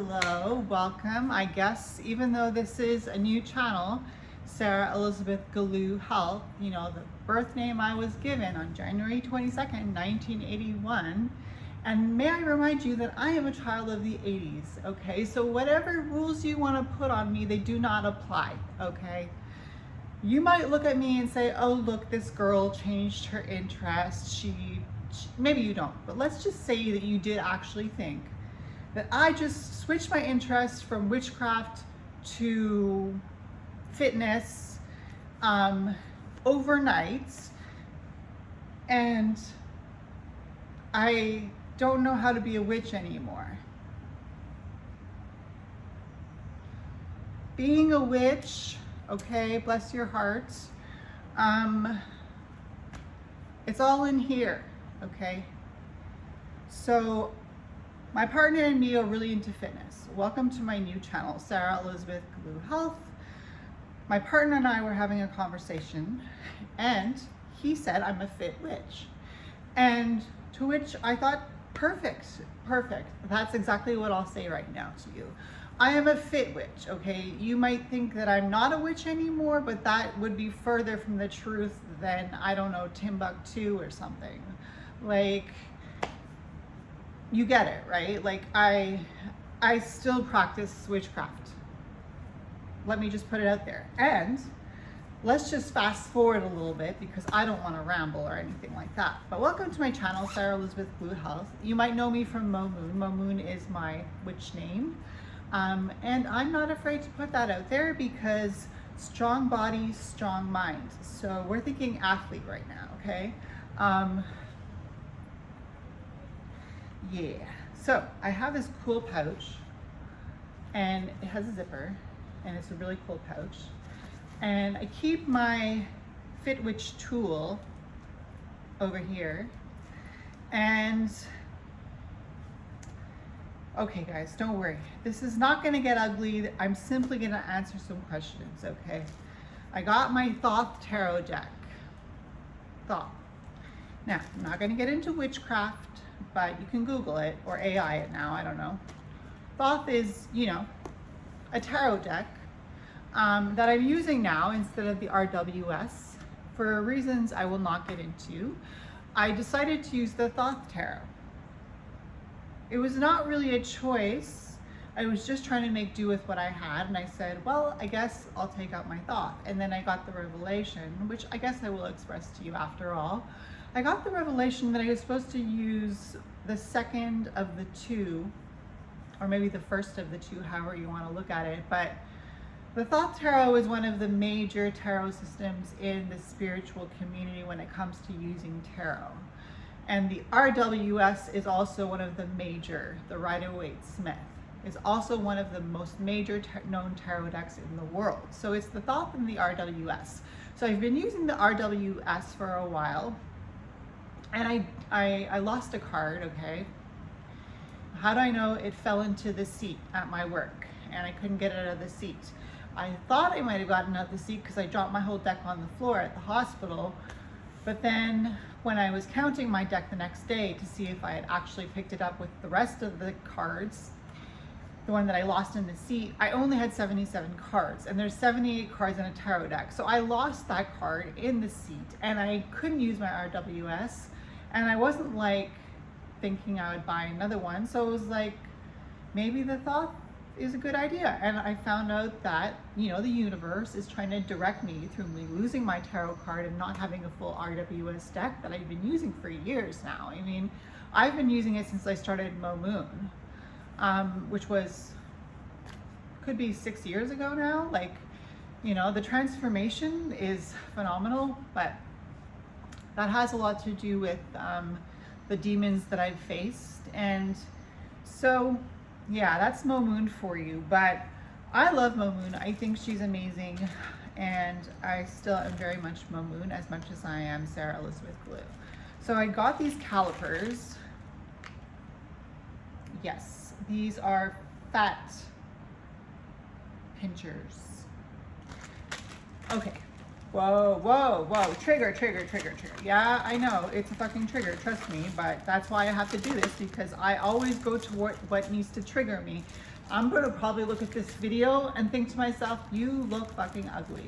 Hello, welcome. I guess even though this is a new channel, Sarah Elizabeth Galoo Health, you know, the birth name I was given on January 22nd, 1981. And may I remind you that I am a child of the 80s, okay? So whatever rules you want to put on me, they do not apply, okay? You might look at me and say, oh, look, this girl changed her interest. Maybe you don't, but let's just say that you did actually think that I just switched my interest from witchcraft to fitness overnight, and I don't know how to be a witch anymore. Being a witch, okay, bless your heart, it's all in here, okay? So my partner and me are really into fitness. Welcome to my new channel, Sarah Elizabeth Galoo Health. My partner and I were having a conversation, and he said I'm a fit witch. And to which I thought, perfect. That's exactly what I'll say right now to you. I am a fit witch, okay? You might think that I'm not a witch anymore, but that would be further from the truth than, I don't know, Timbuktu or something. Like, you get it, right? Like, I still practice witchcraft. Let me just put it out there. And let's just fast forward a little bit because I don't want to ramble or anything like that. But welcome to my channel, Sarah Elizabeth Galoo Health. You might know me from Mo Moon. Mo Moon is my witch name. And I'm not afraid to put that out there because strong body, strong mind. So we're thinking athlete right now, okay? Yeah, so I have this cool pouch, and it has a zipper, and it's a really cool pouch. And I keep my Fit Witch tool over here. And okay guys, don't worry. This is not gonna get ugly. I'm simply gonna answer some questions, okay? I got my Thoth Tarot deck. Thoth. Now, I'm not gonna get into witchcraft, but you can Google it or AI it now, I don't know. Thoth is, you know, a tarot deck that I'm using now instead of the RWS for reasons I will not get into. I decided to use the Thoth Tarot. It was not really a choice. I was just trying to make do with what I had, and I said, well, I guess I'll take out my Thoth. And then I got the revelation, which I guess I will express to you after all. I got the revelation that I was supposed to use the second of the two, or maybe the first of the two, however you want to look at it. But the Thoth Tarot is one of the major tarot systems in the spiritual community when it comes to using tarot. And the RWS is also one of the major, the Rider-Waite-Smith is also one of the most major known tarot decks in the world. So it's the Thoth and the RWS. So I've been using the RWS for a while. And I lost a card, okay? How do I know? It fell into the seat at my work and I couldn't get it out of the seat. I thought I might have gotten out of the seat because I dropped my whole deck on the floor at the hospital. But then when I was counting my deck the next day to see if I had actually picked it up with the rest of the cards, the one that I lost in the seat, I only had 77 cards, and there's 78 cards in a tarot deck. So I lost that card in the seat and I couldn't use my RWS. And I wasn't like thinking I would buy another one. So it was like, maybe the Thoth is a good idea. And I found out that, you know, the universe is trying to direct me through me losing my tarot card and not having a full RWS deck that I've been using for years now. I mean, I've been using it since I started Mo Moon, which was, could be 6 years ago now. Like, you know, the transformation is phenomenal, but that has a lot to do with the demons that I've faced. And so, yeah, that's Mo Moon for you. But I love Mo Moon. I think she's amazing. And I still am very much Mo Moon as much as I am Sarah Elizabeth Galoo. So I got these calipers. Yes, these are fat pinchers. Okay. Whoa, trigger. Yeah, I know, it's a fucking trigger, trust me, but that's why I have to do this, because I always go toward what needs to trigger me I'm gonna probably look at this video and think to myself, you look fucking ugly.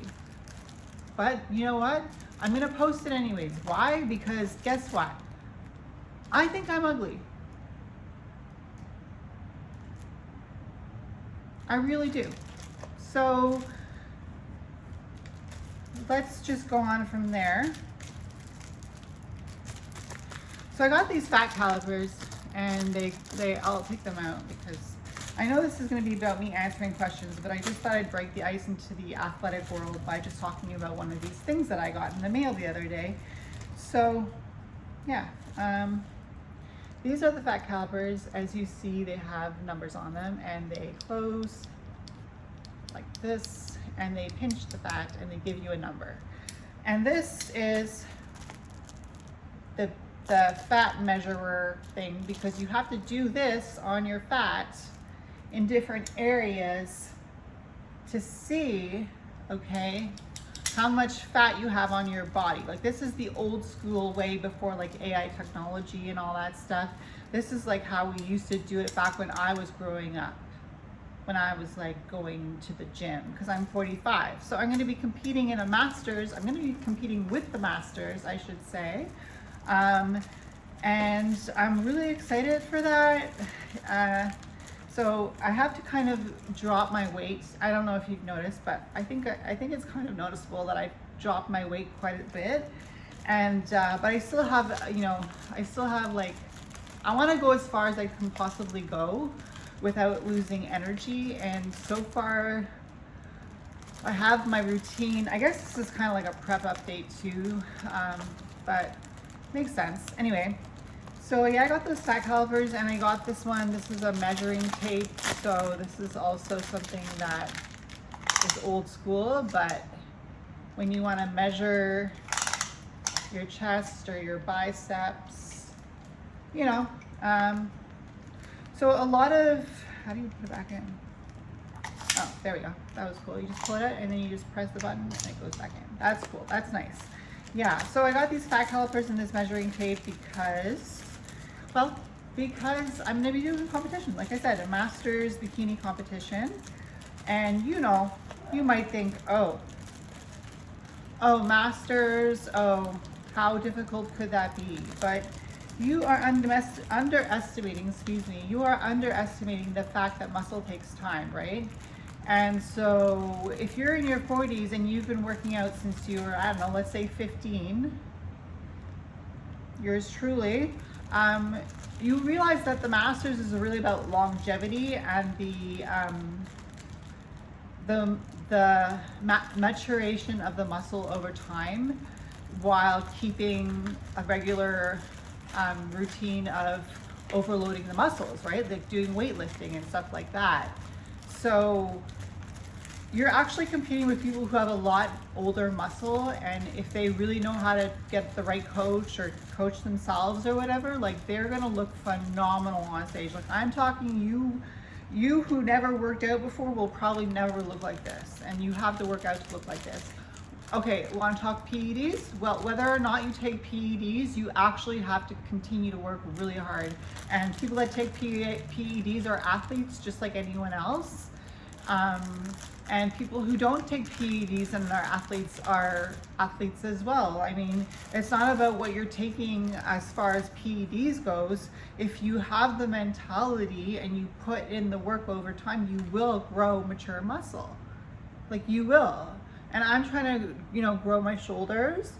But you know what? I'm gonna post it anyways. Why? Because guess what? I think I'm ugly. I really do. So let's just go on from there. So I got these fat calipers and I'll take them out because I know this is going to be about me answering questions, but I just thought I'd break the ice into the athletic world by just talking about one of these things that I got in the mail the other day. So yeah, these are the fat calipers. As you see, they have numbers on them and they close like this and they pinch the fat and they give you a number. And this is the fat measurer thing, because you have to do this on your fat in different areas to see, okay, how much fat you have on your body. Like this is the old school way before like AI technology and all that stuff. This is like how we used to do it back when I was growing up, when I was like going to the gym, because I'm 45. So I'm going to be competing in a masters. I'm going to be competing with the masters, I should say. And I'm really excited for that. So I have to kind of drop my weight. I don't know if you've noticed, but I think it's kind of noticeable that I've dropped my weight quite a bit. And but I still have, you know, like, I want to go as far as I can possibly go without losing energy. And so far, I have my routine. I guess this is kind of like a prep update too, but makes sense. Anyway, so yeah, I got those fat calipers and I got this one. This is a measuring tape. So this is also something that is old school, but when you want to measure your chest or your biceps, you know, so a lot of, how do you put it back in? Oh, there we go. That was cool. You just pull it out and then you just press the button and it goes back in. That's cool. That's nice. Yeah, so I got these fat calipers and this measuring tape because, well, because I'm going to be doing a competition. Like I said, a masters bikini competition. And you know, you might think, oh, masters, oh, how difficult could that be? But you are underestimating, you are underestimating the fact that muscle takes time, right? And so if you're in your 40s and you've been working out since you were, I don't know, let's say 15, yours truly, you realize that the masters is really about longevity and the maturation of the muscle over time, while keeping a regular routine of overloading the muscles, right? Like doing weightlifting and stuff like that. So you're actually competing with people who have a lot older muscle, and if they really know how to get the right coach or coach themselves or whatever, like they're gonna look phenomenal on stage. Like I'm talking, you who never worked out before will probably never look like this, and you have to work out to look like this. Okay, want to talk PEDs? Well, whether or not you take PEDs, you actually have to continue to work really hard. And people that take PEDs are athletes just like anyone else. And people who don't take PEDs and are athletes as well. I mean, it's not about what you're taking as far as PEDs goes. If you have the mentality and you put in the work over time, you will grow mature muscle. Like you will. And I'm trying to, you know, grow my shoulders.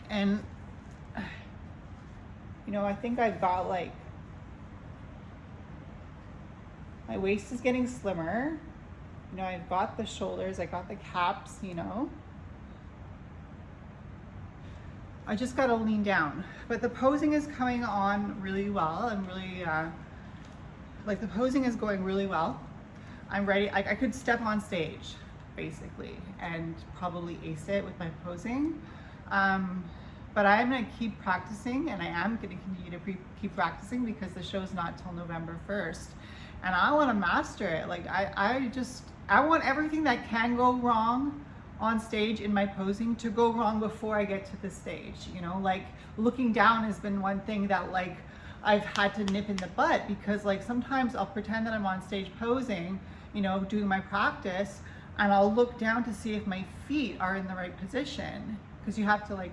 And, you know, I think I've got like, my waist is getting slimmer. You know, I've got the shoulders, I got the caps, you know. I just got to lean down. But the posing is coming on really well. I'm really, like the posing is going really well. I'm ready. I could step on stage, basically, and probably ace it with my posing. But I'm going to keep practicing, and I am going to continue to keep practicing because the show's not till November 1st. And I want to master it. Like I want everything that can go wrong on stage in my posing to go wrong before I get to the stage. You know, like looking down has been one thing that like I've had to nip in the butt, because like sometimes I'll pretend that I'm on stage posing, you know, doing my practice, and I'll look down to see if my feet are in the right position, because you have to like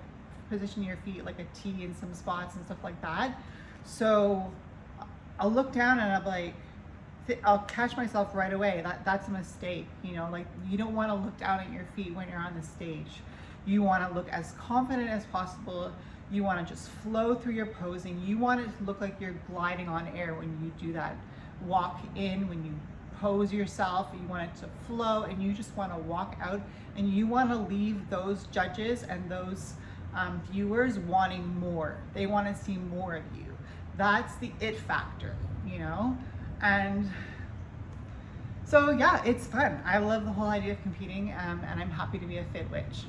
position your feet like a T in some spots and stuff like that. So I'll look down and I'm like, I'll catch myself right away. That's a mistake, you know, like you don't want to look down at your feet when you're on the stage. You want to look as confident as possible. You want to just flow through your posing. You want it to look like you're gliding on air when you do that walk in, when you pose yourself. You want it to flow, and you just want to walk out, and you want to leave those judges and those viewers wanting more. They want to see more of you. That's the it factor, you know? And so yeah, it's fun. I love the whole idea of competing, and I'm happy to be a fit witch.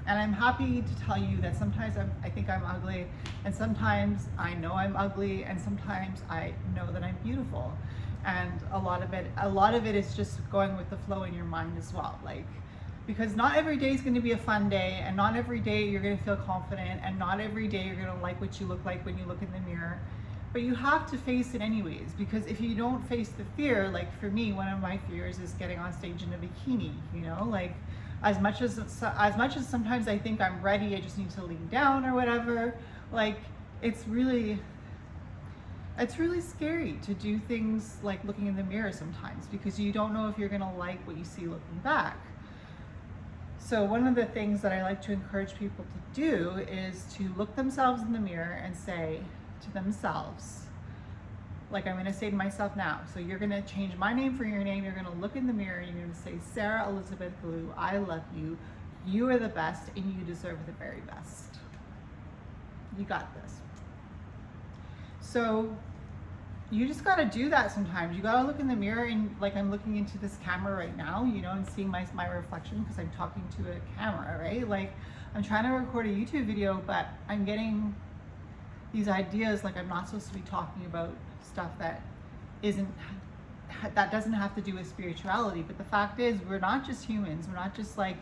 And I'm happy to tell you that sometimes I think I'm ugly, and sometimes I know I'm ugly, and sometimes I know that I'm beautiful. And a lot of it is just going with the flow in your mind as well. Like, because not every day is going to be a fun day, and not every day you're going to feel confident, and not every day you're going to like what you look like when you look in the mirror. But you have to face it anyways, because if you don't face the fear, like for me, one of my fears is getting on stage in a bikini, you know, like as much as sometimes I think I'm ready, I just need to lean down or whatever. Like it's really scary to do things like looking in the mirror sometimes, because you don't know if you're gonna like what you see looking back. So one of the things that I like to encourage people to do is to look themselves in the mirror and say to themselves, like I'm gonna say to myself now, so you're gonna change my name for your name, you're gonna look in the mirror and you're gonna say, Sarah Elizabeth Glue, I love you, you are the best, and you deserve the very best. You got this. So you just gotta do that sometimes. You gotta look in the mirror, and like I'm looking into this camera right now, you know, and seeing my reflection because I'm talking to a camera, right? Like I'm trying to record a YouTube video, but I'm getting these ideas like I'm not supposed to be talking about stuff that doesn't have to do with spirituality. But the fact is, we're not just humans, we're not just like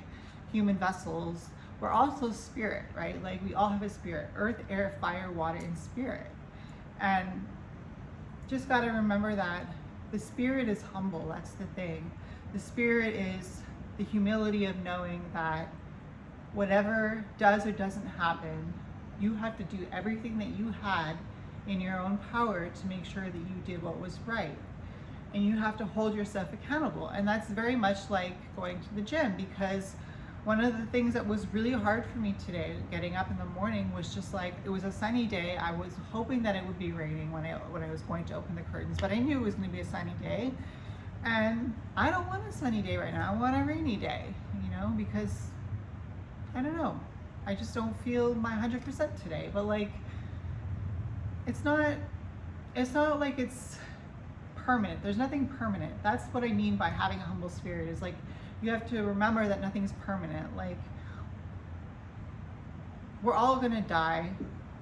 human vessels, we're also spirit, right? Like we all have a spirit: earth, air, fire, water, and spirit. And just got to remember that the spirit is humble. That's the thing. The spirit is the humility of knowing that whatever does or doesn't happen, you have to do everything that you had in your own power to make sure that you did what was right. And you have to hold yourself accountable. And that's very much like going to the gym, because one of the things that was really hard for me today, getting up in the morning, was just like, it was a sunny day. I was hoping that it would be raining when I was going to open the curtains, but I knew it was going to be a sunny day. And I don't want a sunny day right now. I want a rainy day, you know, because I don't know. I just don't feel my 100% today. But like, it's not like it's permanent. There's nothing permanent. That's what I mean by having a humble spirit, is like, you have to remember that nothing's permanent. Like, we're all gonna die,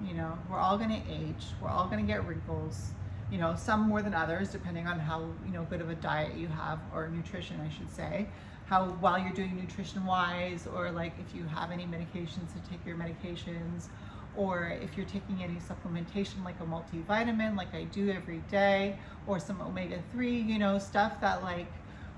you know, we're all gonna age, we're all gonna get wrinkles, you know, some more than others, depending on how, you know, good of a diet you have, or nutrition, I should say, how well you're doing nutrition wise, or like if you have any medications to take your medications, or if you're taking any supplementation like a multivitamin like I do every day, or some omega-3, you know, stuff that like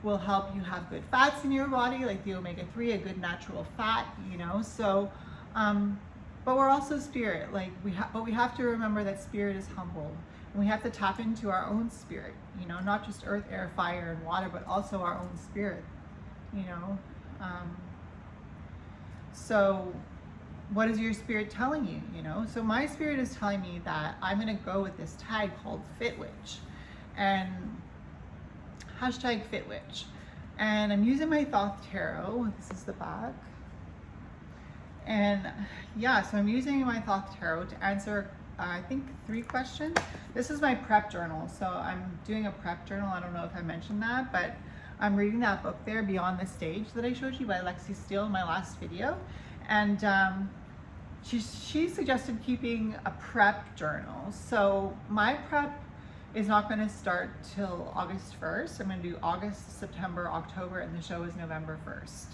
will help you have good fats in your body, like the omega-3, a good natural fat, you know. So but we're also spirit. Like but we have to remember that spirit is humble, and we have to tap into our own spirit, you know, not just earth, air, fire, and water, but also our own spirit, you know. So what is your spirit telling you, you know? So my spirit is telling me that I'm gonna go with this tag called FitWitch, and hashtag FitWitch. And I'm using my Thoth Tarot. This is the back. And yeah, so I'm using my Thoth Tarot to answer, I think 3 questions. This is my prep journal. So I'm doing a prep journal. I don't know if I mentioned that, but I'm reading that book there, Beyond the Stage, that I showed you by Lexi Steele in my last video. And she suggested keeping a prep journal. So my prep is not going to start till August 1st. I'm going to do August, September, October, and the show is November 1st.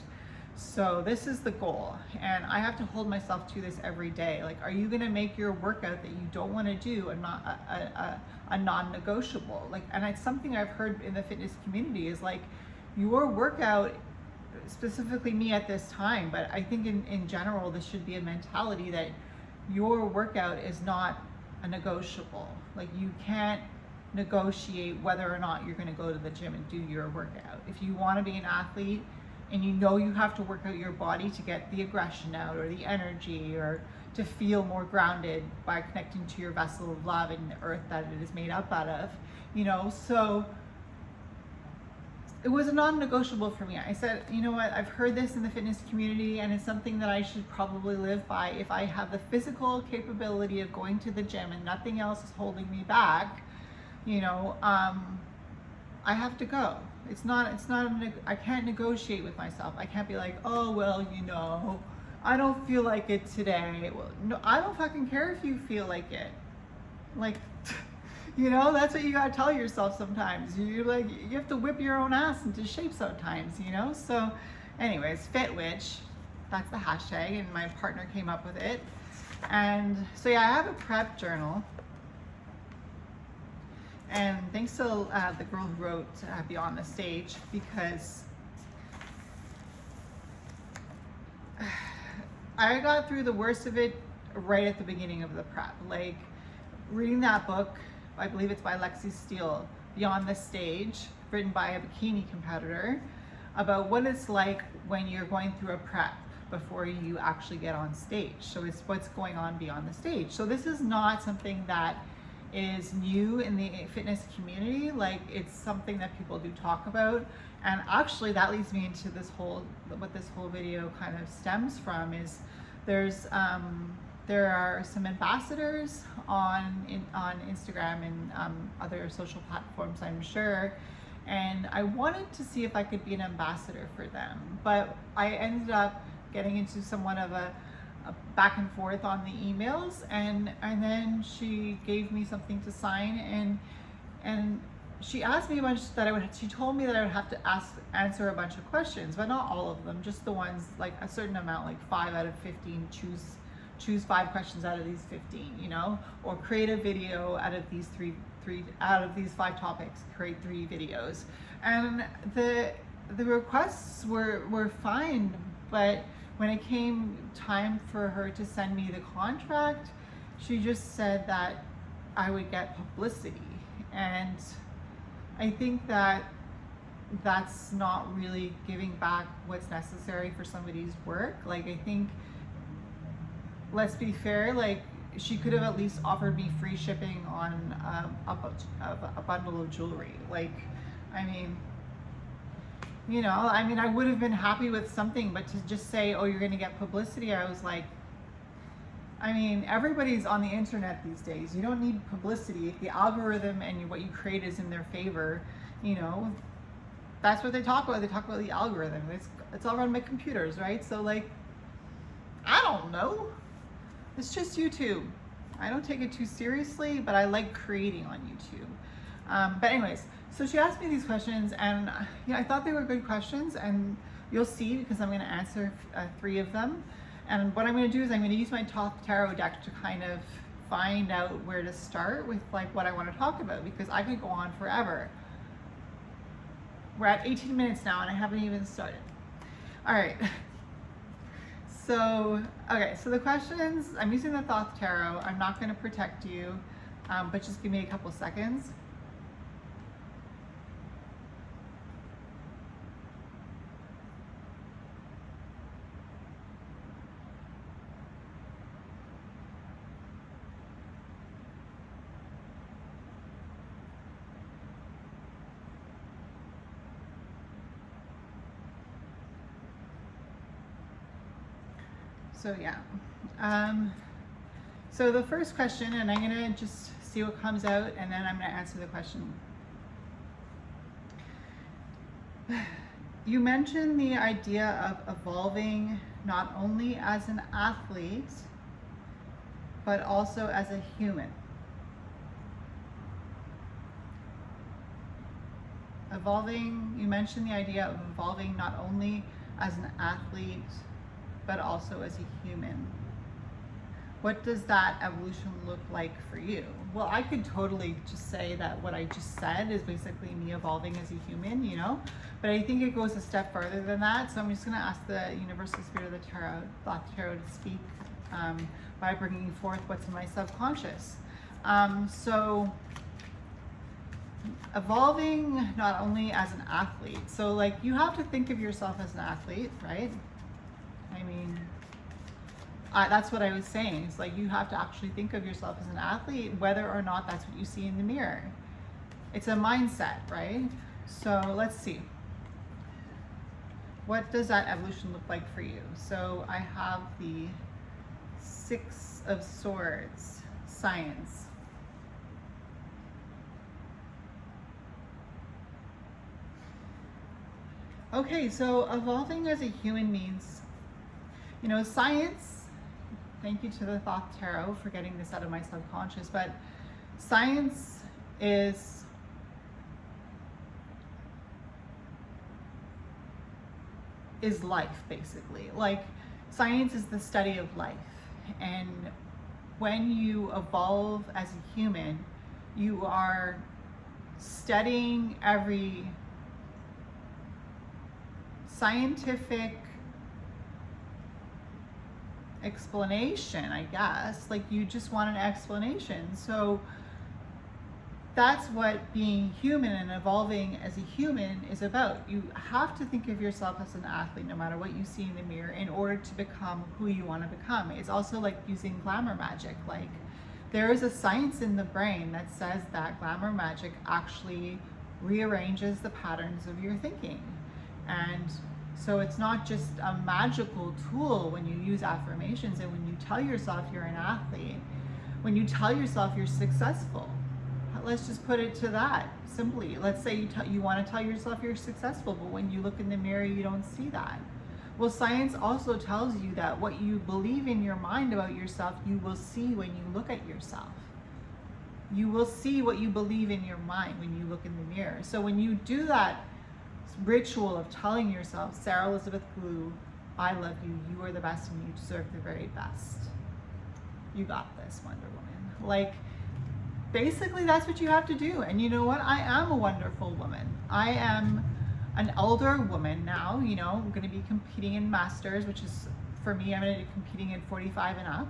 So this is the goal, and I have to hold myself to this every day. Like, are you gonna make your workout that you don't want to do a non-negotiable? Like, and it's something I've heard in the fitness community is like, your workout, specifically me at this time, but I think in general, this should be a mentality that your workout is not a negotiable. Like, you can't negotiate whether or not you're going to go to the gym and do your workout. If you want to be an athlete and you know you have to work out your body to get the aggression out or the energy or to feel more grounded by connecting to your vessel of love and the earth that it is made up out of, you know, so it was a non-negotiable for me. I said, you know what, I've heard this in the fitness community and it's something that I should probably live by. If I have the physical capability of going to the gym and nothing else is holding me back, you know, I have to go. I can't negotiate with myself. I can't be like, oh, well, you know, I don't feel like it today. Well, no, I don't fucking care if you feel like it. Like, you know, that's what you gotta tell yourself sometimes. You have to whip your own ass into shape sometimes, you know? So anyways, FitWitch, that's the hashtag, and my partner came up with it. And so yeah, I have a prep journal. And thanks to the girl who wrote Beyond the Stage, because I got through the worst of it right at the beginning of the prep. Like, reading that book, I believe it's by Lexi Steele, Beyond the Stage, written by a bikini competitor, about what it's like when you're going through a prep before you actually get on stage. So it's what's going on beyond the stage. So this is not something that is new in the fitness community. Like, it's something that people do talk about. And actually that leads me into this whole, what this whole video kind of stems from is there are some ambassadors on Instagram and other social platforms, I'm sure. And I wanted to see if I could be an ambassador for them. But I ended up getting into somewhat of a back and forth on the emails, and then she gave me something to sign, and she asked me a bunch she told me that I would have to answer a bunch of questions, but not all of them, just the ones, like a certain amount, like 5 out of 15, choose 5 questions out of these 15, you know, or create a video out of these out of these 5 topics, create 3 videos. And the requests were fine, but when it came time for her to send me the contract, she just said that I would get publicity. And I think that that's not really giving back what's necessary for somebody's work. Like, I think, let's be fair, like, she could have at least offered me free shipping on a bundle of jewelry. Like, I mean, you know, I mean, I would have been happy with something, but to just say, oh, you're going to get publicity, I was like, I mean, everybody's on the internet these days. You don't need publicity. If the algorithm and what you create is in their favor, you know, that's what they talk about. They talk about the algorithm. It's all run by computers, right? So, like, I don't know. It's just YouTube. I don't take it too seriously, but I like creating on YouTube. But anyways, so she asked me these questions, and you know, I thought they were good questions, and you'll see, because I'm going to answer 3 of them. And what I'm going to do is I'm going to use my top tarot deck to kind of find out where to start with, like, what I want to talk about, because I could go on forever. We're at 18 minutes now and I haven't even started. All right. So, okay, so the questions, I'm using the Thoth Tarot. I'm not going to protect you, but just give me a couple seconds. So yeah, so the first question, and I'm gonna just see what comes out, and then I'm gonna answer the question. You mentioned the idea of evolving not only as an athlete, but also as a human. You mentioned the idea of evolving not only as an athlete, but also as a human. What does that evolution look like for you? Well, I could totally just say that what I just said is basically me evolving as a human, you know, but I think it goes a step further than that. So I'm just going to ask the Universal Spirit of the Tarot, Thoth Tarot, to speak by bringing forth what's in my subconscious. So evolving not only as an athlete, so like you have to think of yourself as an athlete, right? I mean, that's what I was saying. It's like you have to actually think of yourself as an athlete, whether or not that's what you see in the mirror. It's a mindset, right? So let's see. What does that evolution look like for you? So I have the Six of Swords, science. Okay, so evolving as a human means, you know, science. Thank you to the Thoth Tarot for getting this out of my subconscious, but science is life, basically. Like, science is the study of life, and when you evolve as a human, you are studying every scientific explanation, I guess. Like, you just want an explanation. So that's what being human and evolving as a human is about. You have to think of yourself as an athlete no matter what you see in the mirror in order to become who you want to become. It's also like using glamour magic. Like, there is a science in the brain that says that glamour magic actually rearranges the patterns of your thinking. And so it's not just a magical tool when you use affirmations and when you tell yourself you're an athlete, when you tell yourself you're successful. Let's just put it to that simply. Let's say you want to tell yourself you're successful, but when you look in the mirror, you don't see that. Well, science also tells you that what you believe in your mind about yourself, you will see when you look at yourself. You will see what you believe in your mind when you look in the mirror. So when you do that ritual of telling yourself, Sarah Elizabeth Glue, I love you, you are the best, and you deserve the very best. You got this, Wonder Woman. Like, basically that's what you have to do. And you know what? I am a wonderful woman. I am an elder woman now. You know, I'm going to be competing in Masters, which is, for me, I'm going to be competing in 45 and up.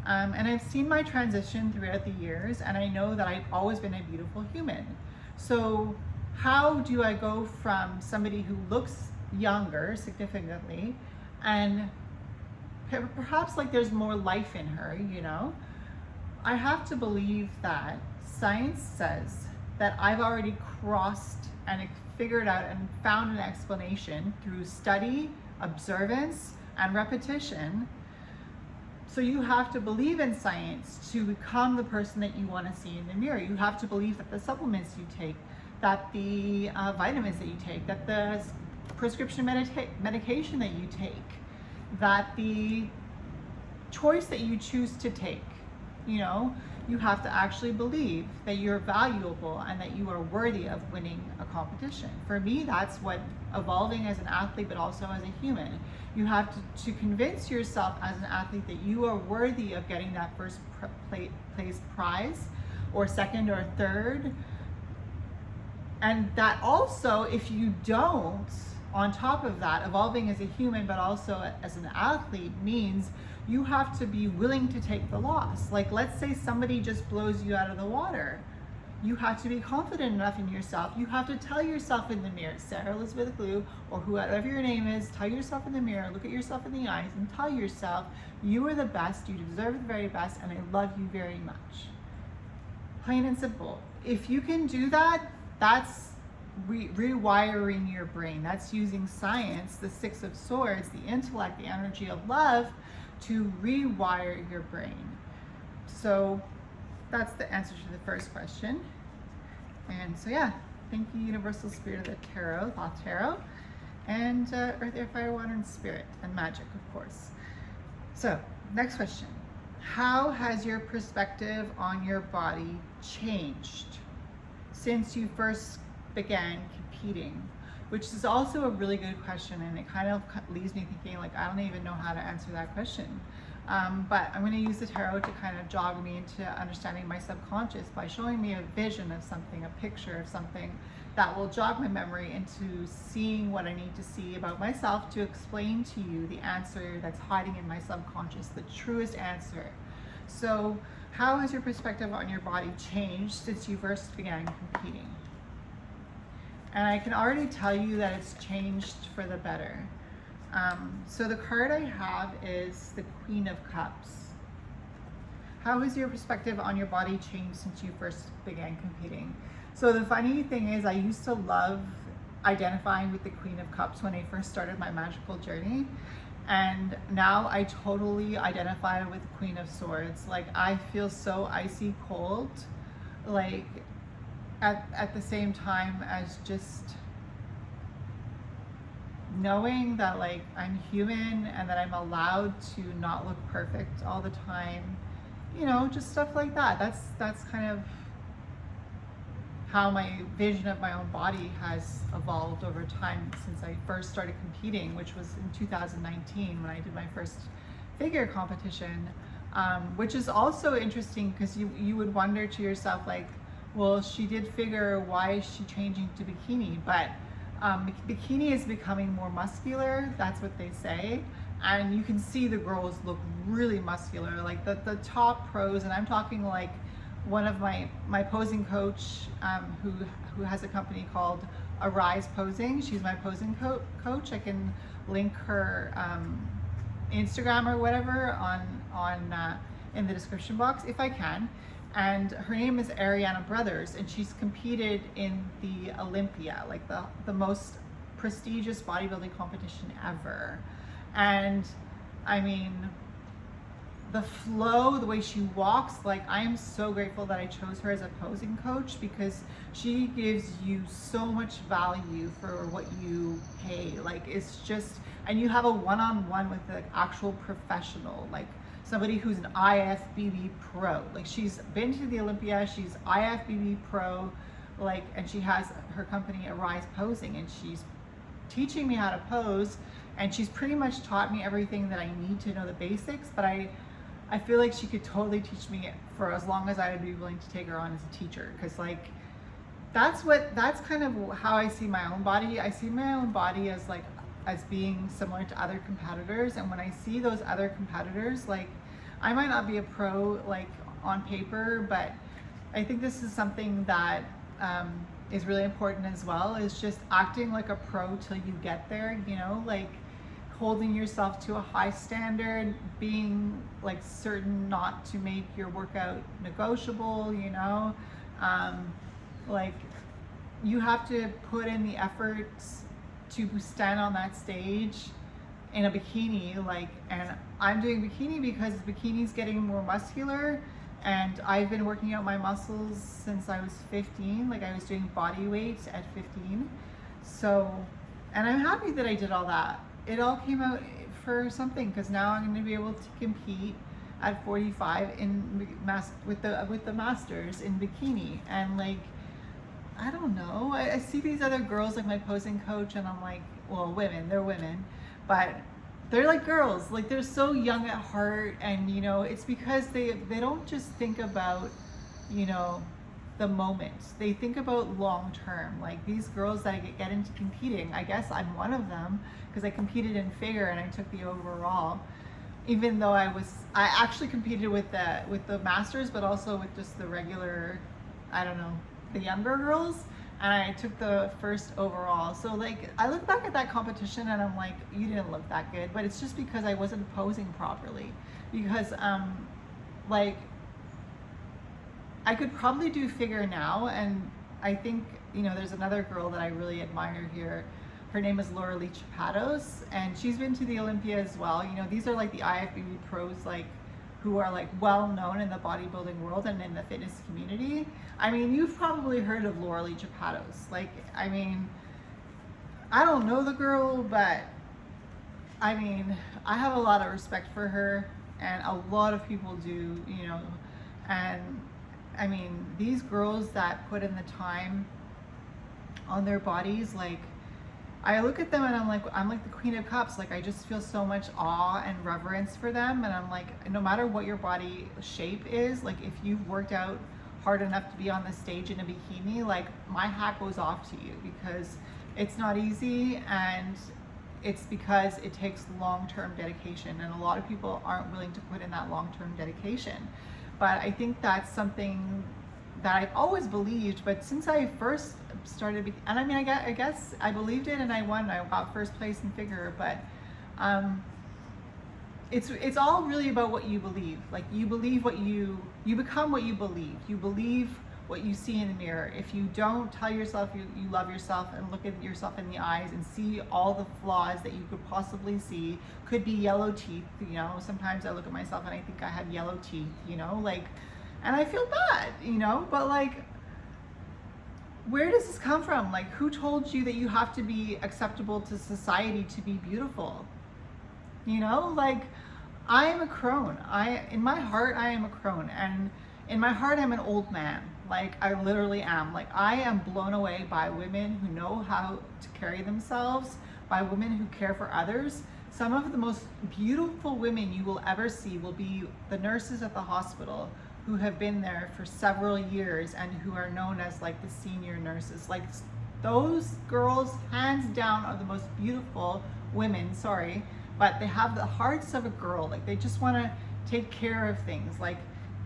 And I've seen my transition throughout the years, and I know that I've always been a beautiful human. So how do I go from somebody who looks younger significantly, and perhaps like there's more life in her, you know? I have to believe that science says that I've already crossed and figured out and found an explanation through study, observance, and repetition. So you have to believe in science to become the person that you want to see in the mirror. You have to believe that the supplements you take, that the vitamins that you take, that the prescription medication that you take, that the choice that you choose to take, you know, you have to actually believe that you're valuable and that you are worthy of winning a competition. For me, that's what evolving as an athlete, but also as a human. You have to convince yourself as an athlete that you are worthy of getting that first place prize, or second or third. And that also, if you don't, on top of that, evolving as a human, but also as an athlete, means you have to be willing to take the loss. Like, let's say somebody just blows you out of the water. You have to be confident enough in yourself. You have to tell yourself in the mirror, Sarah Elizabeth Glue, or whoever your name is, tell yourself in the mirror, look at yourself in the eyes, and tell yourself, you are the best, you deserve the very best, and I love you very much. Plain and simple. If you can do that, that's rewiring your brain. That's using science, the Six of Swords, the intellect, the energy of love, to rewire your brain. So that's the answer to the first question. And so yeah, thank you, Universal Spirit of the Tarot, Thoth Tarot, and Earth, Air, Fire, Water, and Spirit, and magic, of course. So next question. How has your perspective on your body changed since you first began competing? which is also a really good question, and it kind of leaves me thinking, like, I don't even know how to answer that question. But I'm going to use the tarot to kind of jog me into understanding my subconscious by showing me a vision of something, a picture of something that will jog my memory into seeing what I need to see about myself to explain to you the answer that's hiding in my subconscious, the truest answer. So, how has your perspective on your body changed since you first began competing? And I can already tell you that it's changed for the better. So the card I have is the Queen of Cups. How has your perspective on your body changed since you first began competing? So the funny thing is, I used to love identifying with the Queen of Cups when I first started my magical journey. And now I totally identify with the Queen of Swords. Like, I feel so icy cold, like at the same time as just knowing that, like, I'm human and that I'm allowed to not look perfect all the time, you know, just stuff like that. That's kind of how my vision of my own body has evolved over time since I first started competing, which was in 2019 when I did my first figure competition, which is also interesting because you would wonder to yourself, like, well, she did figure, why is she changing to bikini? But bikini is becoming more muscular, that's what they say, and you can see the girls look really muscular, like the top pros, and I'm talking like one of my posing coach, who has a company called Arise Posing. She's my posing coach. I can link her Instagram or whatever on in the description box if I can. And her name is Ariana Brothers, and she's competed in the Olympia, like the most prestigious bodybuilding competition ever. And I mean, the flow, the way she walks, like, I am so grateful that I chose her as a posing coach, because she gives you so much value for what you pay. Like, it's just, and you have a one-on-one with the actual professional, like somebody who's an IFBB pro. Like, she's been to the Olympia, she's IFBB pro, like, and she has her company Arise Posing, and she's teaching me how to pose, and she's pretty much taught me everything that I need to know, the basics. But I feel like she could totally teach me for as long as I would be willing to take her on as a teacher, because, like, that's kind of how I see my own body. I see my own body as, like, as being similar to other competitors, and when I see those other competitors, like, I might not be a pro, like, on paper, but I think this is something that is really important as well, is just acting like a pro till you get there, you know, like holding yourself to a high standard, being, like, certain not to make your workout negotiable, you know, like, you have to put in the efforts to stand on that stage in a bikini, like, and I'm doing bikini because bikini's getting more muscular, and I've been working out my muscles since I was 15. Like, I was doing body weight at 15. So, and I'm happy that I did all that. It all came out for something, because now I'm going to be able to compete at 45 with the masters in bikini. And, like, I don't know, I see these other girls, like my posing coach, and I'm like, well, they're women, but they're like girls, like, they're so young at heart. And, you know, it's because they don't just think about, you know, the moment. They think about long term. Like, these girls that get into competing, I guess I'm one of them, because I competed in figure and I took the overall, even though I actually competed with the masters, but also with just the regular, I don't know, the younger girls, and I took the first overall. So, like, I look back at that competition and I'm like, you didn't look that good, but it's just because I wasn't posing properly. Because like, I could probably do figure now, and I think, you know, there's another girl that I really admire here. Her name is Laura Lee Chapados, and she's been to the Olympia as well. You know, these are like the IFBB pros, like, who are, like, well known in the bodybuilding world and in the fitness community. I mean, you've probably heard of Laura Lee Chapados. Like, I mean, I don't know the girl, but I mean, I have a lot of respect for her, and a lot of people do, you know. And I mean, these girls that put in the time on their bodies, like, I look at them and I'm like the Queen of Cups. Like, I just feel so much awe and reverence for them. And I'm like, no matter what your body shape is, like if you've worked out hard enough to be on the stage in a bikini, like my hat goes off to you, because it's not easy, and it's because it takes long-term dedication, and a lot of people aren't willing to put in that long-term dedication. But I think that's something that I've always believed, but since I first started, and I mean, I guess I believed it and I won. I got first place in figure, but it's all really about what you believe. Like, you believe what you become what you believe. You believe what you see in the mirror. If you don't tell yourself you love yourself and look at yourself in the eyes and see all the flaws that you could possibly see, could be yellow teeth, you know, sometimes I look at myself and I think I have yellow teeth, you know, like, and I feel bad, you know, but like, where does this come from? Like, who told you that you have to be acceptable to society to be beautiful? You know, like, I am a crone. In my heart, I am a crone, and in my heart, I'm an old man. Like, I literally am. Like, I am blown away by women who know how to carry themselves, by women who care for others. Some of the most beautiful women you will ever see will be the nurses at the hospital, who have been there for several years and who are known as like the senior nurses. Like, those girls, hands down, are the most beautiful women, sorry, but they have the hearts of a girl. Like, they just want to take care of things. Like,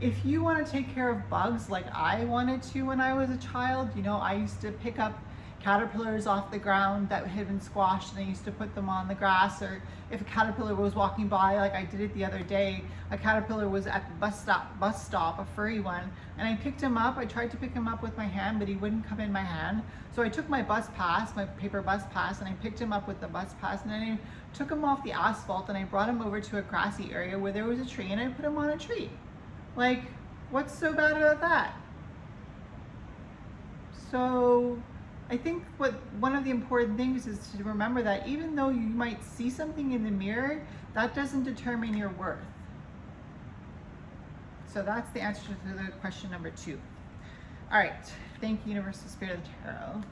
if you want to take care of bugs like I wanted to when I was a child, you know, I used to pick up caterpillars off the ground that had been squashed, and I used to put them on the grass. Or if a caterpillar was walking by, like I did it the other day, a caterpillar was at the bus stop, a furry one, and I picked him up. I tried to pick him up with my hand, but he wouldn't come in my hand. So I took my bus pass, my paper bus pass, and I picked him up with the bus pass, and then I took him off the asphalt and I brought him over to a grassy area where there was a tree, and I put him on a tree. Like, what's so bad about that? So I think one of the important things is to remember that even though you might see something in the mirror, that doesn't determine your worth. So that's the answer to the question number 2. All right, thank you, Universal Spirit of the Tarot.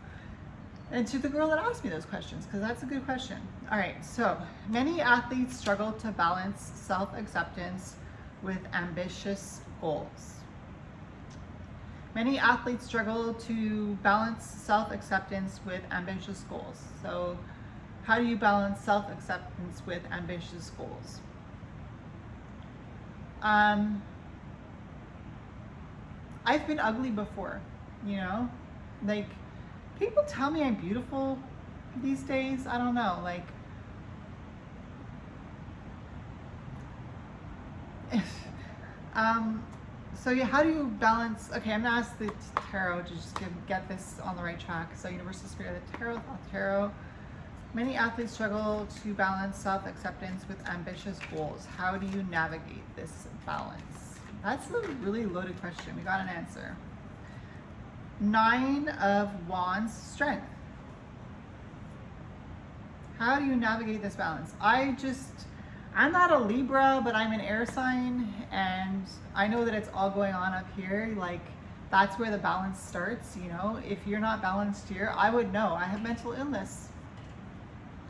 And to the girl that asked me those questions, because that's a good question. All right, so many athletes struggle to balance self-acceptance with ambitious goals. Many athletes struggle to balance self-acceptance with ambitious goals. So how do you balance self-acceptance with ambitious goals? I've been ugly before, you know? Like, people tell me I'm beautiful these days. I don't know, like, so yeah, how do you balance? Okay, I'm gonna ask the tarot to just get this on the right track. So Universal Spirit of the Tarot. Many athletes struggle to balance self-acceptance with ambitious goals. How do you navigate this balance? That's a really loaded question. We got an answer. 9 of Wands, strength. How do you navigate this balance? I'm not a Libra, but I'm an air sign, and I know that it's all going on up here. Like, that's where the balance starts, you know? If you're not balanced here, I would know. I have mental illness.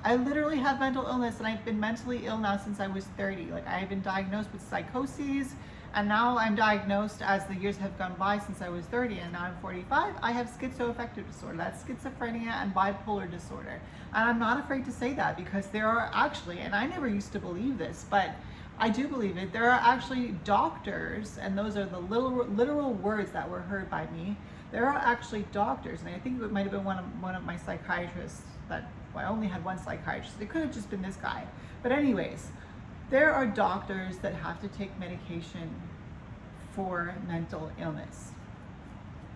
I literally have mental illness, and I've been mentally ill now since I was 30. Like, I've been diagnosed with psychoses, and now I'm diagnosed, as the years have gone by since I was 30, and now I'm 45, I have schizoaffective disorder. That's schizophrenia and bipolar disorder. And I'm not afraid to say that, because there are actually, and I never used to believe this, but I do believe it, there are actually doctors, and those are the literal words that were heard by me. There are actually doctors, and I think it might have been one of my psychiatrists that, well, I only had one psychiatrist. It could have just been this guy. But anyways, there are doctors that have to take medication for mental illness.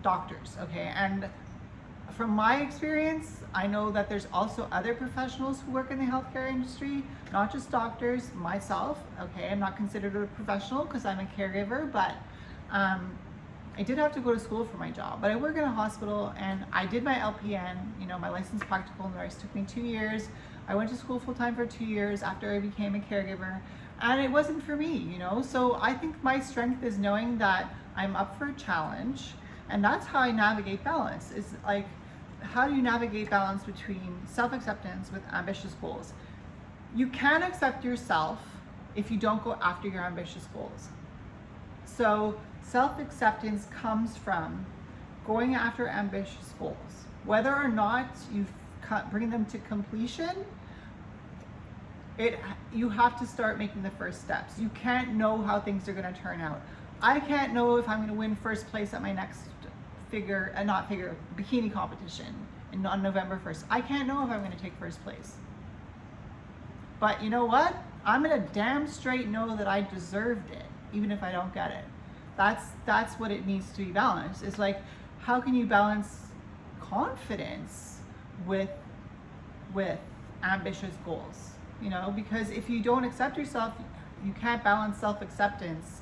Doctors, okay? And from my experience, I know that there's also other professionals who work in the healthcare industry, not just doctors. Myself, okay, I'm not considered a professional because I'm a caregiver, but I did have to go to school for my job. But I work in a hospital, and I did my LPN, you know, my licensed practical nurse. Took me 2 years. I went to school full-time for 2 years after I became a caregiver, and it wasn't for me, you know? So I think my strength is knowing that I'm up for a challenge, and that's how I navigate balance. It's like, how do you navigate balance between self-acceptance with ambitious goals? You can't accept yourself if you don't go after your ambitious goals. So self-acceptance comes from going after ambitious goals. Whether or not you bring them to completion, you have to start making the first steps. You can't know how things are going to turn out. I can't know if I'm going to win first place at my next bikini competition on November 1st. I can't know if I'm going to take first place. But you know what? I'm going to damn straight know that I deserved it, even if I don't get it. That's what it needs to be balanced. It's like, how can you balance confidence with ambitious goals? You know, because if you don't accept yourself, you can't balance self-acceptance.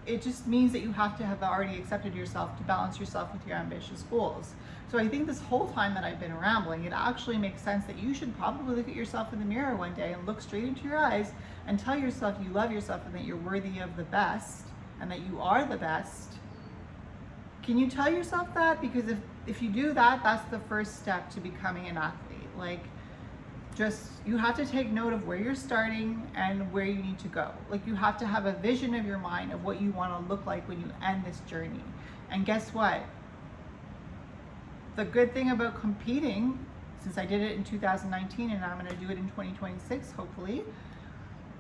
It just means that you have to have already accepted yourself to balance yourself with your ambitious goals. So I think this whole time that I've been rambling, it actually makes sense that you should probably look at yourself in the mirror one day and look straight into your eyes and tell yourself you love yourself and that you're worthy of the best and that you are the best. Can you tell yourself that? Because if you do that, that's the first step to becoming an athlete. Like, you have to take note of where you're starting and where you need to go. Like, you have to have a vision of your mind of what you want to look like when you end this journey. And guess what? The good thing about competing, since I did it in 2019 and I'm going to do it in 2026, hopefully,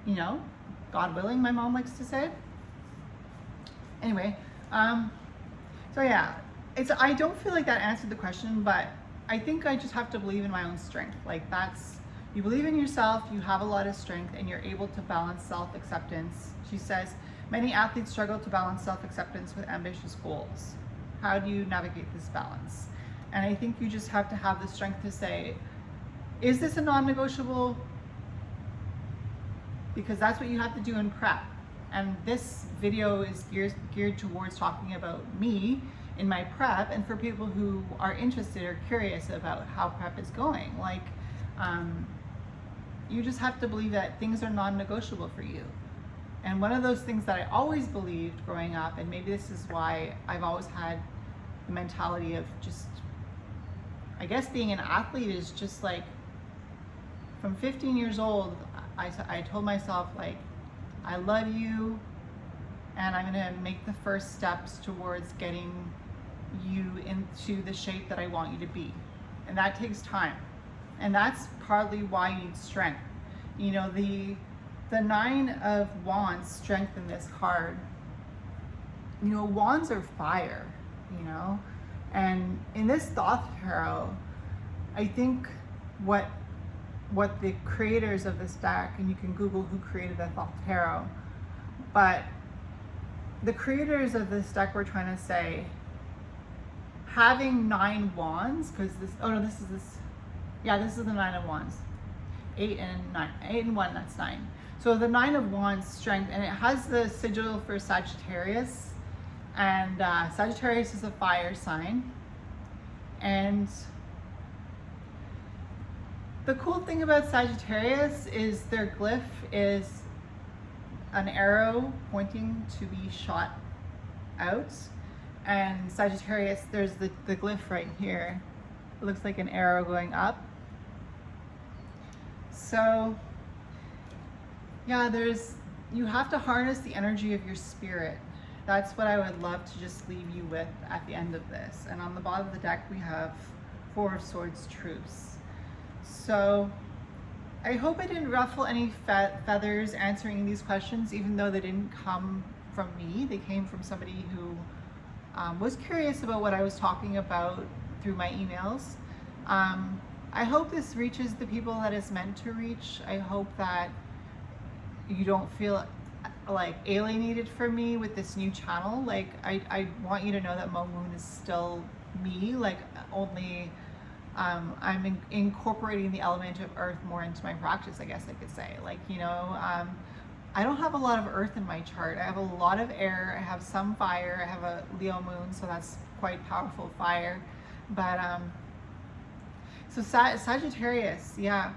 you know, God willing, my mom likes to say. Anyway, so yeah, I don't feel like that answered the question, but I think I just have to believe in my own strength. Like, you believe in yourself, you have a lot of strength, and you're able to balance self-acceptance. She says, many athletes struggle to balance self-acceptance with ambitious goals. How do you navigate this balance? And I think you just have to have the strength to say, is this a non-negotiable? Because that's what you have to do in prep. And this video is geared towards talking about me in my prep, and for people who are interested or curious about how prep is going. Like, you just have to believe that things are non-negotiable for you. And one of those things that I always believed growing up, and maybe this is why I've always had the mentality of just, I guess being an athlete is just like, from 15 years old, I told myself, like, I love you, and I'm gonna make the first steps towards getting you into the shape that I want you to be. And that takes time. And that's partly why you need strength. You know, the Nine of Wands strength in this card, you know, wands are fire, you know? And in this Thoth Tarot, I think what the creators of this deck, and you can Google who created the Thoth Tarot, but the creators of this deck were trying to say, having 9 wands, because this is the 9 of wands. 8 and 9, 8 and 1, that's 9. So the 9 of wands strength, and it has the sigil for Sagittarius, and Sagittarius is a fire sign. And the cool thing about Sagittarius is their glyph is an arrow pointing to be shot out. And Sagittarius, there's the glyph right here. It looks like an arrow going up. So yeah, you have to harness the energy of your spirit. That's what I would love to just leave you with at the end of this. And on the bottom of the deck, we have 4 of Swords, Truce. So I hope I didn't ruffle any feathers answering these questions, even though they didn't come from me. They came from somebody who was curious about what I was talking about through my emails. I hope this reaches the people that it's meant to reach. I hope that you don't feel like alienated from me with this new channel. Like, I want you to know that Mo Moon is still me, like, only I'm incorporating the element of earth more into my practice, I guess I could say. Like, you know, I don't have a lot of earth in my chart. I have a lot of air, I have some fire, I have a Leo moon, so that's quite powerful fire. But so Sagittarius, yeah.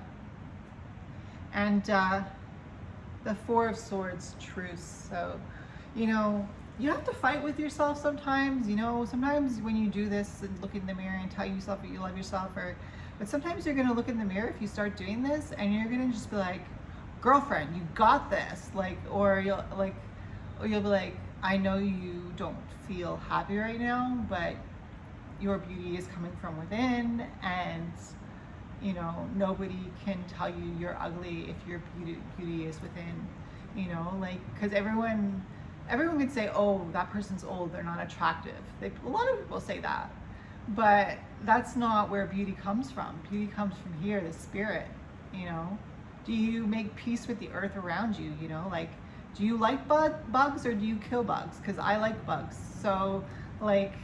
And the 4 of Swords, Truce. So, you know, you have to fight with yourself sometimes, you know. Sometimes when you do this and look in the mirror and tell yourself that you love yourself, but sometimes you're gonna look in the mirror if you start doing this and you're gonna just be like, girlfriend, you got this. Like, or you'll be like, I know you don't feel happy right now, but your beauty is coming from within, and you know, nobody can tell you you're ugly if your beauty is within, you know, like, because everyone can say, oh, that person's old, they're not attractive. A lot of people say that, but that's not where beauty comes from. Beauty comes from here, the spirit, you know. Do you make peace with the earth around you, you know, like, do you like bugs or do you kill bugs? Because I like bugs. So, like,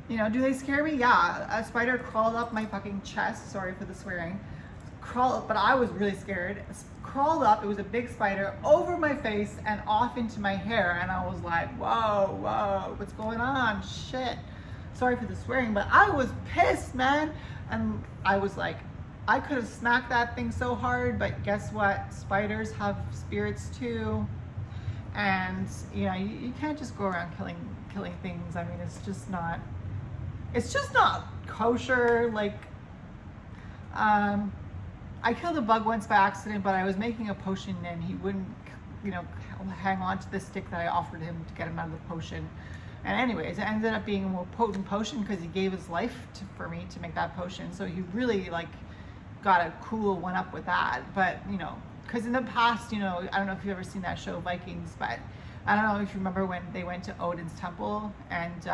you know, do they scare me? Yeah, a spider crawled up my fucking chest, sorry for the swearing, but I was really scared. Crawled up, it was a big spider, over my face and off into my hair, and I was like, whoa, what's going on? Shit. Sorry for the swearing, but I was pissed, man. And I was like, I could have smacked that thing so hard, but guess what? Spiders have spirits too. And you know, you can't just go around killing things. I mean, it's just not kosher. Like, I killed a bug once by accident, but I was making a potion and he wouldn't, you know, hang on to the stick that I offered him to get him out of the potion. And anyways, it ended up being a more potent potion because he gave his life for me to make that potion. So he really, like, got a cool one up with that. But, you know, because in the past, you know, I don't know if you've ever seen that show Vikings, but I don't know if you remember when they went to Odin's temple and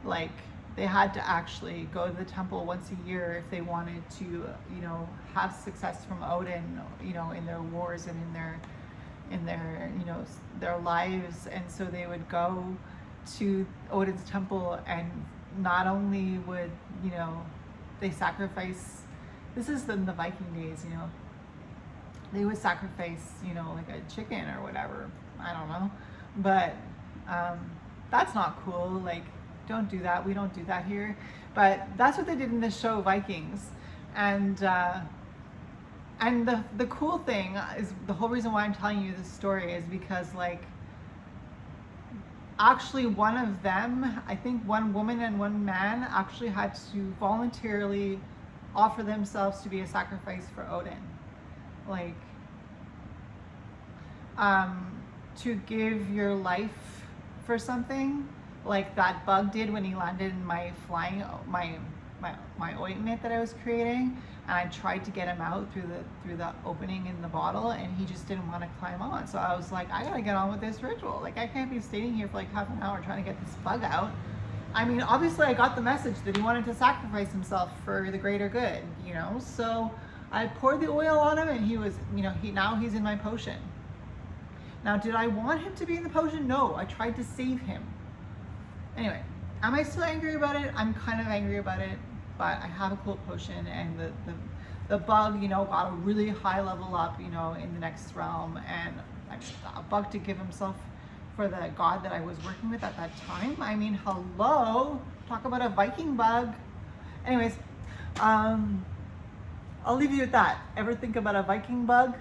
like, they had to actually go to the temple once a year if they wanted to, you know, have success from Odin, you know, in their wars and in their, you know, their lives. And so they would go to Odin's temple, and not only would, you know, they sacrifice, this is in the Viking days, you know, they would sacrifice, you know, like a chicken or whatever, I don't know, but that's not cool. Like, don't do that. We don't do that here. But that's what they did in the show Vikings. And the cool thing is, the whole reason why I'm telling you this story is because, like, actually one of them, I think one woman and one man, actually had to voluntarily offer themselves to be a sacrifice for Odin. Like, to give your life for something, like that bug did when he landed in my ointment that I was creating, and I tried to get him out through the opening in the bottle, and he just didn't want to climb on. So I was like, I gotta get on with this ritual. Like, I can't be standing here for like half an hour trying to get this bug out. I mean, obviously I got the message that he wanted to sacrifice himself for the greater good, you know. So I poured the oil on him, and he was, you know, now he's in my potion. Now, did I want him to be in the potion? No, I tried to save him. Anyway, am I still angry about it? I'm kind of angry about it, but I have a cool potion, and the bug, you know, got a really high level up, you know, in the next realm, and a bug to give himself for the god that I was working with at that time. I mean, hello, talk about a Viking bug. Anyways, I'll leave you with that. Ever think about a Viking bug?